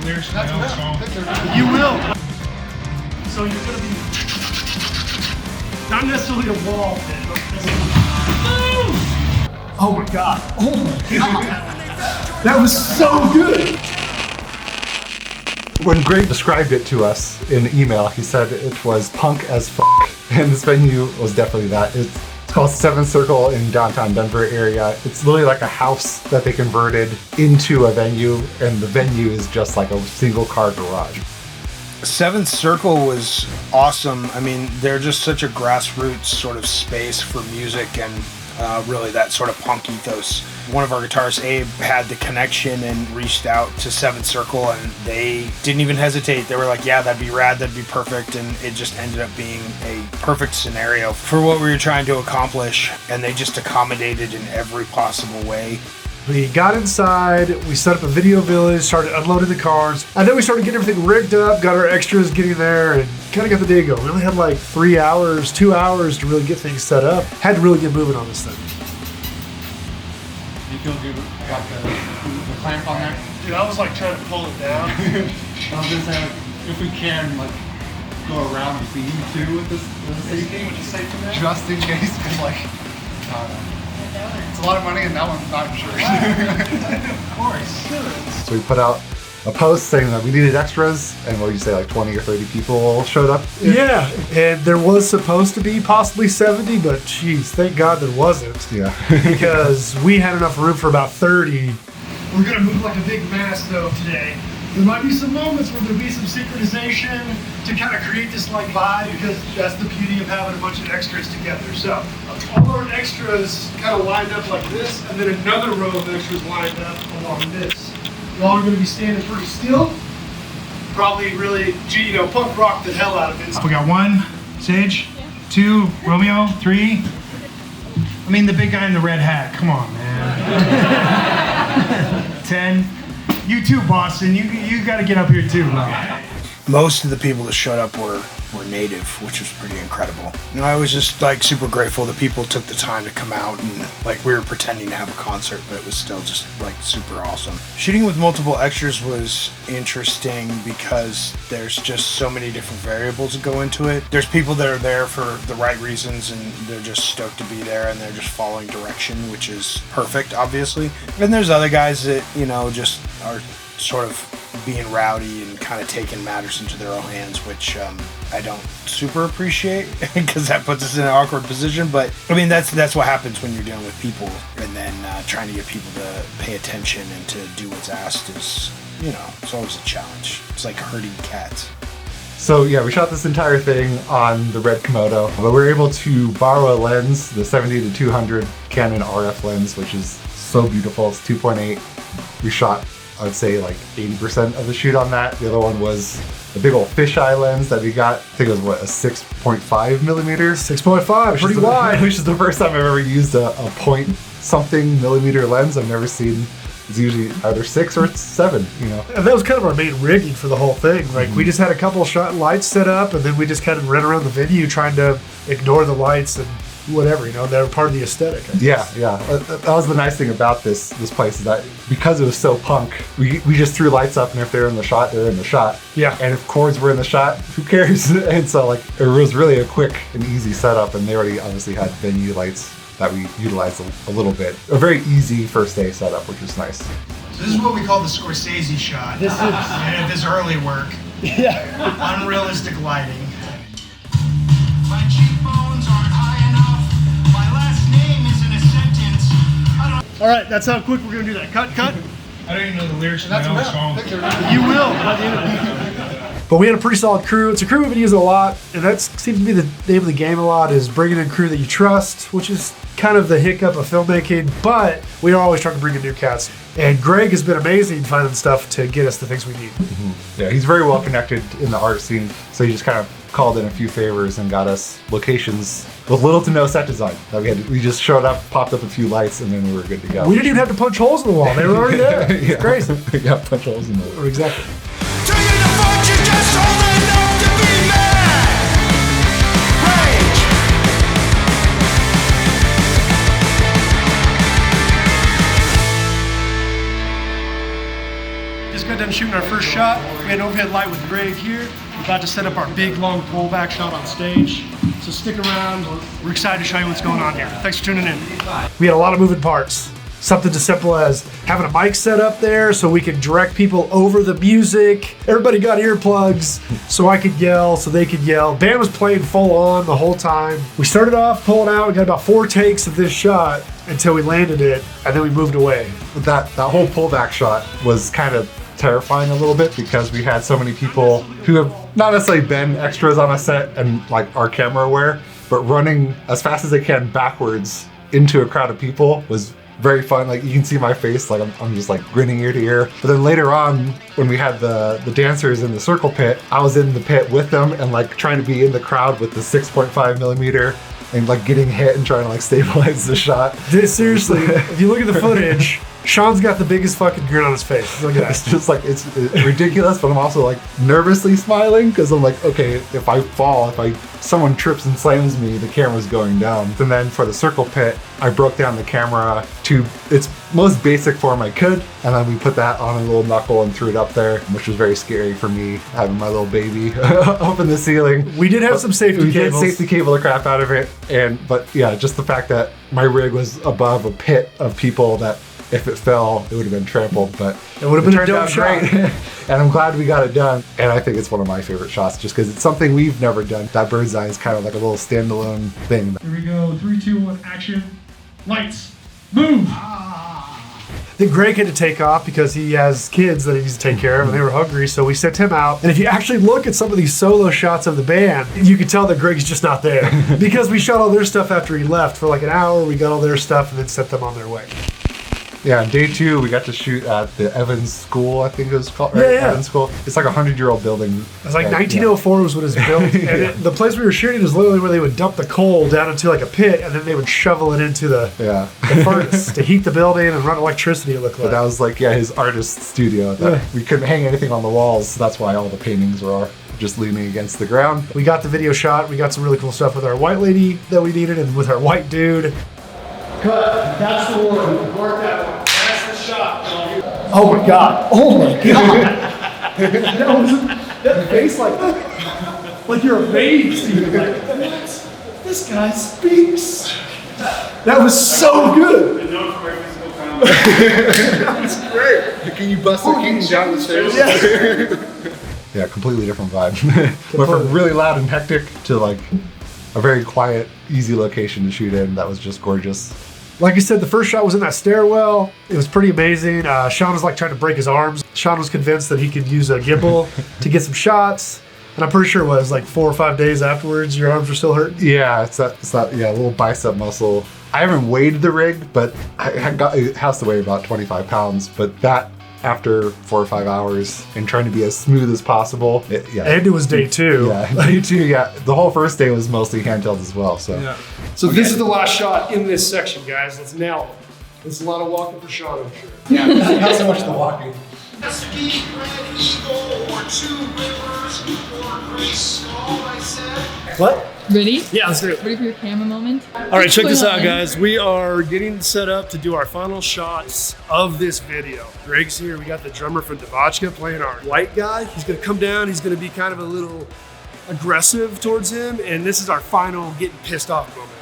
lyrics to my own song. You will. So you're gonna be not necessarily a wall pit, but oh my god. Oh my god. That was so good. When Greg described it to us in email, he said it was punk as fuck, and this venue was definitely that. It's called Seventh Circle in downtown Denver area. It's literally like a house that they converted into a venue, and the venue is just like a single car garage. Seventh Circle was awesome. I mean, they're just such a grassroots sort of space for music and really that sort of punk ethos. One of our guitarists, Abe, had the connection and reached out to Seventh Circle, and they didn't even hesitate. They were like, yeah, that'd be rad, that'd be perfect, and it just ended up being a perfect scenario for what we were trying to accomplish, and they just accommodated in every possible way. We got inside, we set up a video village, started unloading the cars, and then we started getting everything rigged up, got our extras getting there, and kind of got the day going. We only had like 3 hours, 2 hours to really get things set up. Had to really get moving on this thing. You feel good about the clamp on there? Dude, I was like trying to pull it down. I was gonna say, like, if we can, like, go around the beam too with this safety, With the safety net? just in case, because like, I don't know. It's a lot of money, and that one's not sure. Of course. So we put out a post saying that we needed extras, and what did you say, like 20 or 30 people showed up? Yeah, and there was supposed to be possibly 70, but geez, thank God there wasn't. Yeah. Because we had enough room for about 30. We're gonna move like a big mass though today. There might be some moments where there'll be some synchronization to kind of create this like vibe, because that's the beauty of having a bunch of extras together. So all our extras kind of lined up like this, and then another row of extras lined up along this. Y'all are gonna be standing pretty still. Probably really, punk rock the hell out of it. We got 1, Sage, 2, Romeo, 3. I mean, the big guy in the red hat. Come on, man. 10. You too, Boston. You got to get up here too. Most of the people that showed up were native, which was pretty incredible. And I was just like super grateful that people took the time to come out, and like we were pretending to have a concert, but it was still just like super awesome. Shooting with multiple extras was interesting because there's just so many different variables that go into it. There's people that are there for the right reasons, and they're just stoked to be there, and they're just following direction, which is perfect, obviously. And there's other guys that, just are sort of being rowdy and kind of taking matters into their own hands, which I don't super appreciate, because that puts us in an awkward position. But I mean, that's what happens when you're dealing with people, and then trying to get people to pay attention and to do what's asked is, it's always a challenge. It's like herding cats. So yeah, we shot this entire thing on the red Komodo, but we were able to borrow a lens, the 70-200 Canon RF lens, which is so beautiful. It's 2.8. We shot, I would say, like 80% of the shoot on that. The other one was a big old fisheye lens that we got. I think it was a 6.5 millimeter? 6.5, pretty wide. Which is the first time I've ever used a point something millimeter lens. I've never seen. It's usually either 6 or 7, And that was kind of our main rigging for the whole thing. Like, we just had a couple of shot lights set up, and then we just kind of ran around the venue trying to ignore the lights and whatever, they're part of the aesthetic. Yeah. That was the nice thing about this place, is that because it was so punk, we just threw lights up, and if they're in the shot, they're in the shot. Yeah. And if chords were in the shot, who cares? And so it was really a quick and easy setup, and they already obviously had venue lights that we utilized a little bit. A very easy first day setup, which was nice. So this is what we call the Scorsese shot. This is this early work. Yeah. Unrealistic lighting. My cheekbones aren't high enough. My last name isn't a sentence. All right, that's how quick we're gonna do that. Cut. I don't even know the lyrics to my own song. You will by the end of it. But we had a pretty solid crew. It's a crew we've been using a lot, and that seems to be the name of the game a lot, is bringing in crew that you trust, which is kind of the hiccup of filmmaking, but we are always trying to bring in new cats. And Greg has been amazing finding stuff to get us the things we need. Mm-hmm. Yeah, he's very well connected in the art scene, so he just kind of called in a few favors and got us locations with little to no set design. We just showed up, popped up a few lights, and then we were good to go. We didn't even have to punch holes in the wall. They were already there. It's crazy. Yeah, punch holes in the wall. Exactly. Just got done shooting our first shot. We had an overhead light with Greg here. We're about to set up our big long pullback shot on stage. So stick around. We're excited to show you what's going on here. Thanks for tuning in. We had a lot of moving parts. Something as simple as having a mic set up there so we could direct people over the music. Everybody got earplugs so I could yell, so they could yell. Band was playing full on the whole time. We started off pulling out. We got about 4 takes of this shot until we landed it, and then we moved away. That whole pullback shot was kind of terrifying a little bit because we had so many people who have not necessarily been extras on a set and like are camera aware, but running as fast as they can backwards into a crowd of people was very fun. Like you can see my face, like I'm just like grinning ear to ear. But then later on, when we had the dancers in the circle pit, I was in the pit with them and like trying to be in the crowd with the 6.5 millimeter and like getting hit and trying to like stabilize the shot. Seriously, if you look at the footage, Sean's got the biggest fucking grin on his face. Look at that. It's just like, it's ridiculous, but I'm also like nervously smiling because I'm like, okay, if I fall, someone trips and slams me, the camera's going down. And then for the circle pit, I broke down the camera to its most basic form I could, and then we put that on a little knuckle and threw it up there, which was very scary for me, having my little baby up in the ceiling. We did have some safety cables. We did safety cable the crap out of it, but yeah, just the fact that my rig was above a pit of people that if it fell, it would have been trampled, but it would have been a turned dope out shot. great. And I'm glad we got it done. And I think it's one of my favorite shots just because it's something we've never done. That bird's eye is kind of like a little standalone thing. Here we go. 3, 2, 1, action. Lights. Move. Then Greg had to take off because he has kids that he needs to take care of and they were hungry, so we sent him out. And if you actually look at some of these solo shots of the band, you can tell that Greg's just not there because we shot all their stuff after he left for like an hour. We got all their stuff and then sent them on their way. Yeah, on day 2, we got to shoot at the Evans School, I think it was called. Right? Yeah. Evans School. It's like a 100-year-old building. It was like 1904 was when it was built. And the place we were shooting is literally where they would dump the coal down into like a pit and then they would shovel it into the furnace to heat the building and run electricity, it looked like. But that was like, his artist studio. We couldn't hang anything on the walls, so that's why all the paintings were just leaning against the ground. We got the video shot. We got some really cool stuff with our white lady that we needed and with our white dude. Cut. That's the one. Mark that one. That's the shot. Oh my god. Oh my god. that face like you're amazed. You're like, what? This guy speaks. That was so good. That's great. Can you bust the king down the stairs? Yeah, completely different vibe. Went from really loud and hectic to like a very quiet, easy location to shoot in. That was just gorgeous. Like I said, the first shot was in that stairwell. It was pretty amazing. Sean was like trying to break his arms. Sean was convinced that he could use a gimbal to get some shots. And I'm pretty sure it was like 4 or 5 days afterwards, your arms were still hurting. Yeah, it's that little bicep muscle. I haven't weighed the rig, but it has to weigh about 25 pounds. But that, after 4 or 5 hours and trying to be as smooth as possible. And it was day 2. Yeah, day 2, yeah. The whole first day was mostly handheld as well. So this is the last shot in this section, guys. Let's nail it. There's a lot of walking for Sean, I'm sure. Yeah, not so much the walking. What? Ready? Yeah, let's do it. Ready for your camera moment? All right, check this out, guys. We are getting set up to do our final shots of this video. Greg's here. We got the drummer from Devotchka playing our white guy. He's going to come down. He's going to be kind of a little aggressive towards him. And this is our final getting pissed off moment.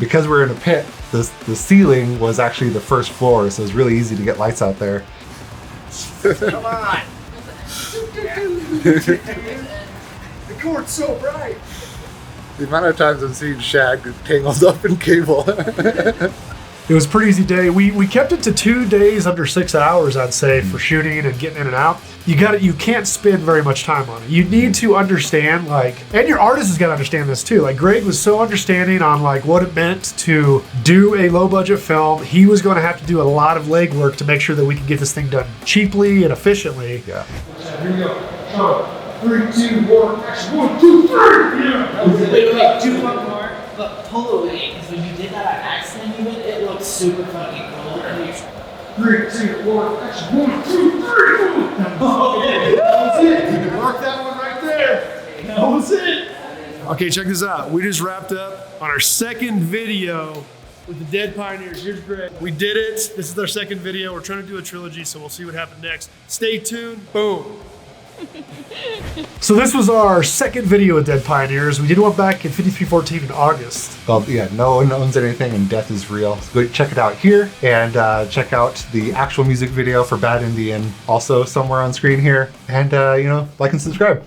Because we're in a pit, the ceiling was actually the first floor, so it was really easy to get lights out there. Come on. The cord's so bright. The amount of times I've seen Shag tangled up in cable. It was a pretty easy day. We kept it to 2 days under 6 hours, I'd say, for shooting and getting in and out. You can't spend very much time on it. You need to understand, and your artist has got to understand this too. Like, Greg was so understanding on what it meant to do a low budget film. He was going to have to do a lot of legwork to make sure that we could get this thing done cheaply and efficiently. Yeah. Here we go. 3, 2, 1, action. 1, 2, 3. Yeah. Wait, do one more, but pull away, because when you did that on accident, it looked super fucking cool. 3, 2, 1, action. 1, 2, 3. Oh, yeah. That was it. You can mark that one right there. That was it. Okay, check this out. We just wrapped up on our second video with the Dead Pioneers. Here's Greg. We did it. This is our second video. We're trying to do a trilogy, so we'll see what happens next. Stay tuned. Boom. So this was our second video with Dead Pioneers. We did one back in 5314 in August. Well, yeah, no one owns anything and death is real. So go check it out here and check out the actual music video for Bad Indian, also somewhere on screen here. And, like and subscribe.